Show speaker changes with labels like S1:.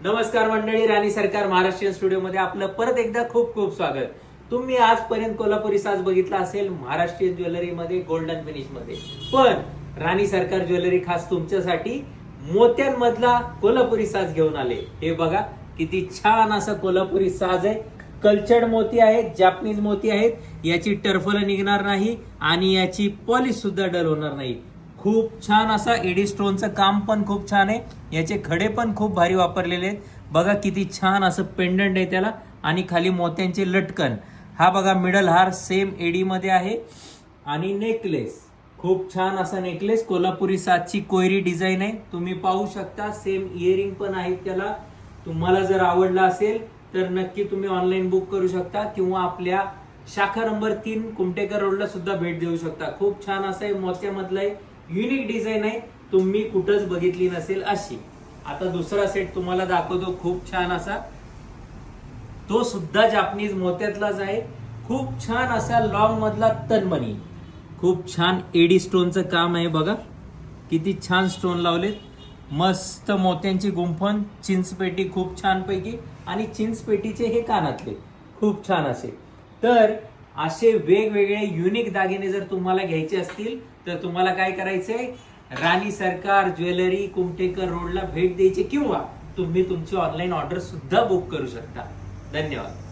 S1: नमस्कार मंडळी, राणी सरकार महाराष्ट्रीयन स्टुडिओ मध्ये आपलं परत एकदा खूप खूप स्वागत. तुम्ही आजपर्यंत कोल्हापुरी साज बघितला असेल महाराष्ट्रीयन ज्वेलरी मध्ये, गोल्डन फिनिश मध्ये. पण राणी सरकार ज्वेलरी खास तुमच्यासाठी मोत्यांमधला कोल्हापुरी साज घेऊन आले. हे बघा किती छान असा कोल्हापुरी साज आहे. कल्चर्ड मोती आहेत, जापनीज मोती आहेत. याची टर्फल निघणार नाही आणि याची पॉलिश सुद्धा डल होणार नाही. खूप छान असा एडी स्टोनचं काम पण खूप छान आहे. याचे खडे पण खूप भारी वापरलेले आहेत. बघा किती छान असं पेंडंट आहे त्याला आणि खाली मोत्यांचे लटकन. हा बघा मिडल हार सेम एडी मध्ये आहे आणि नेकलेस खूप छान असा नेकलेस. कोल्हापुरी साजची कोयरी डिझाईन आहे, तुम्ही पाहू शकता. सेम इयरिंग पण आहेत त्याला. तुम्हाला जर आवडला असेल तर नक्की तुम्ही ऑनलाईन बुक करू शकता किंवा आपल्या शाखा नंबर 3 कुमटेकर रोडला सुद्धा भेट देऊ शकता. खूप छान असं आहे, मोत्यामधलं आहे, युनिक डिझाईन आहे, तुम्ही कुठंच बघितली नसेल अशी. आता दुसरा सेट तुम्हाला दाखवतो, खूप छान असा. तो सुद्धा जापनीज मोत्यातलाच आहे. खूप छान असा लॉंग मधला तन्मणी. खूप छान एडी स्टोनचं काम आहे. बघा किती छान स्टोन लावलेत. मस्त मोत्यांची गुंफण, चिंचपेटी खूप छान पैकी आणि चिंचपेटीचे हे कानातले खूप छान असे. तर असे वेगवेगळे युनिक दागिने जर तुम्हाला घ्यायचे असतील तर तुम्हाला काय करायचंय, राणी सरकार ज्वेलरी कुमटेकर रोडला भेट द्यायची किंवा तुम्ही तुमची ऑनलाईन ऑर्डर सुद्धा बुक करू शकता. धन्यवाद.